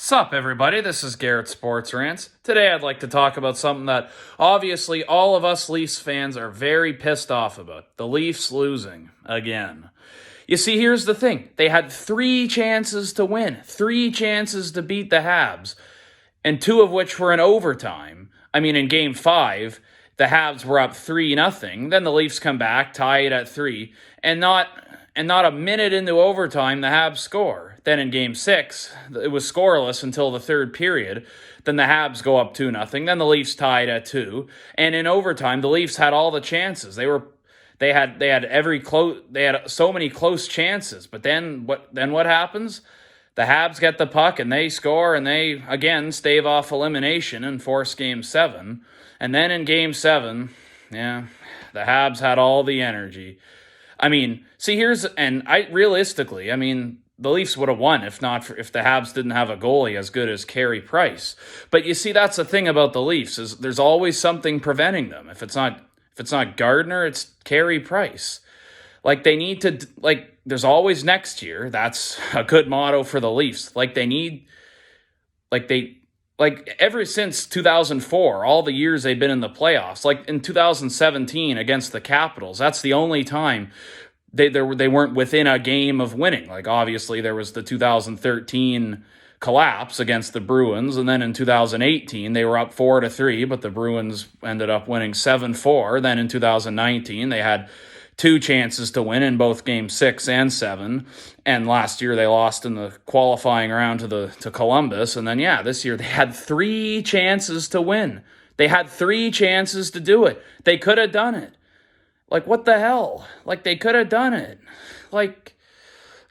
Sup, everybody? This is Garrett Sports Rants. Today, I'd like to talk about something that obviously all of us Leafs fans are very pissed off about: the Leafs losing again. You see, here's the thing: they had three chances to win, three chances to beat the Habs, and two of which were in overtime. I mean, in Game 5, the Habs were up 3-0. Then the Leafs come back, tie it at 3, and not a minute into overtime, the Habs score. Then in Game 6, it was scoreless until the third period. Then the Habs go up 2-0. Then the Leafs tied at 2. And in overtime, the Leafs had all the chances. They had so many close chances. But then what happens? The Habs get the puck and they score, and they again stave off elimination and force Game 7. And then in Game 7, the Habs had all the energy. I mean, see, realistically, the Leafs would have won if the Habs didn't have a goalie as good as Carey Price. But you see, that's the thing about the Leafs, is there's always something preventing them. If it's not Gardner, it's Carey Price. There's always next year. That's a good motto for the Leafs. Ever since 2004, all the years they've been in the playoffs, like in 2017 against the Capitals, that's the only time they weren't within a game of winning. Like, obviously, there was the 2013 collapse against the Bruins, and then in 2018, they were up 4-3, but the Bruins ended up winning 7-4. Then in 2019, they had two chances to win in both Game 6 and 7. And last year they lost in the qualifying round to Columbus. And then, this year they had three chances to win. They had three chances to do it. They could have done it. What the hell? They could have done it. But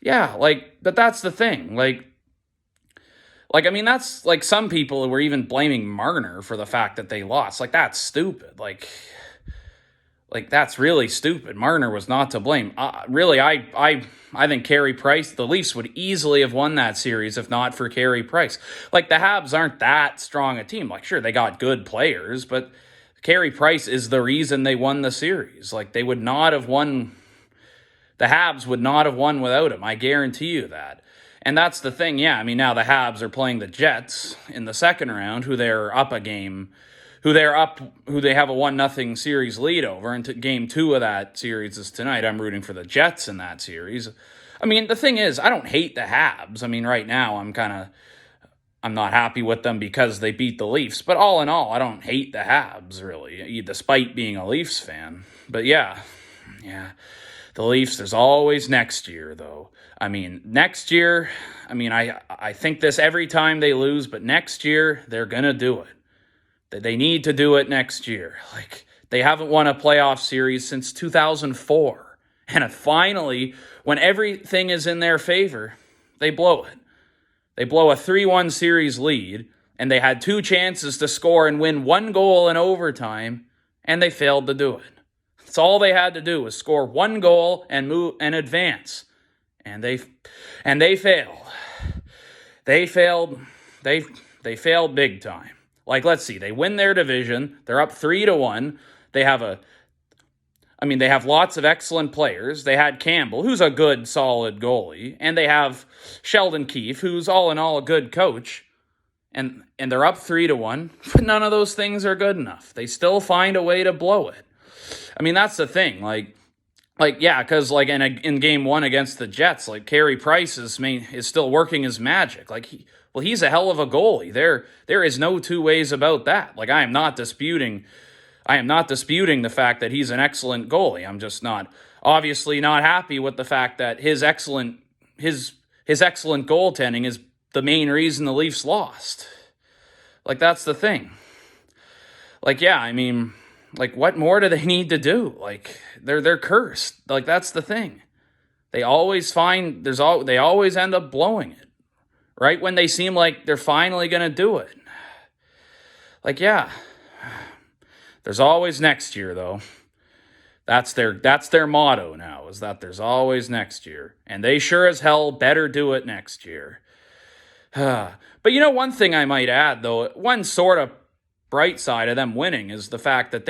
that's the thing. That's some people were even blaming Marner for the fact that they lost. That's stupid. That's really stupid. Marner was not to blame. I think Carey Price, the Leafs would easily have won that series if not for Carey Price. The Habs aren't that strong a team. Sure, they got good players, but Carey Price is the reason they won the series. They would not have won. The Habs would not have won without him. I guarantee you that. And that's the thing. Now the Habs are playing the Jets in the second round, who they have a 1-0 series lead over. And Game 2 of that series is tonight. I'm rooting for the Jets in that series. The thing is, I don't hate the Habs. Right now I'm not happy with them because they beat the Leafs. But all in all, I don't hate the Habs, really, despite being a Leafs fan. But the Leafs, there's always next year, though. Next year, I think this every time they lose, but next year, they're going to do it. They need to do it next year. They haven't won a playoff series since 2004. And finally, when everything is in their favor, they blow it. They blow a 3-1 series lead, and they had two chances to score and win one goal in overtime, and they failed to do it. That's all they had to do, was score one goal and move and advance. And they failed. They failed big time. Let's see, they win their division. They're up 3-1. They have lots of excellent players. They had Campbell, who's a good, solid goalie, and they have Sheldon Keefe, who's all in all a good coach. And they're up 3-1, but none of those things are good enough. They still find a way to blow it. That's the thing. Because in Game 1 against the Jets, Carey Price is still working his magic. He's a hell of a goalie. There is no two ways about that. I am not disputing the fact that he's an excellent goalie. I'm just obviously not happy with the fact that his excellent goaltending is the main reason the Leafs lost. That's the thing. What more do they need to do? They're cursed. That's the thing. They always end up blowing it. Right when they seem like they're finally going to do it. There's always next year, though. That's their motto now, is that there's always next year. And they sure as hell better do it next year. But one thing I might add, though, one sort of bright side of them winning is the fact that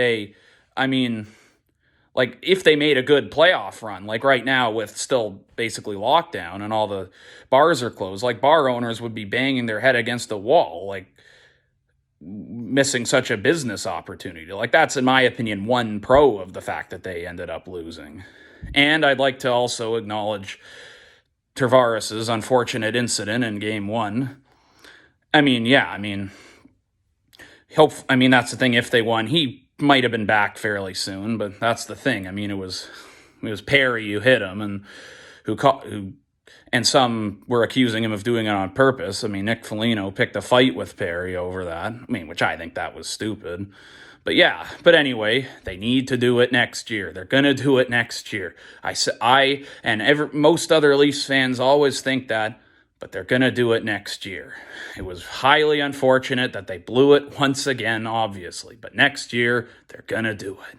Like, if they made a good playoff run, like right now with still basically lockdown and all the bars are closed, like bar owners would be banging their head against the wall, like missing such a business opportunity. Like, that's, in my opinion, one pro of the fact that they ended up losing. And I'd like to also acknowledge Tavares' unfortunate incident in game one. I mean, yeah, that's the thing. If they won, he might have been back fairly soon, but that's the thing. I mean, it was Perry who hit him, and and some were accusing him of doing it on purpose. I mean, Nick Foligno picked a fight with Perry over that. I mean, which I think that was stupid. But yeah, but anyway, they need to do it next year. They're gonna do it next year. Most other Leafs fans always think that, but they're gonna do it next year. It was highly unfortunate that they blew it once again, obviously, but next year they're gonna do it.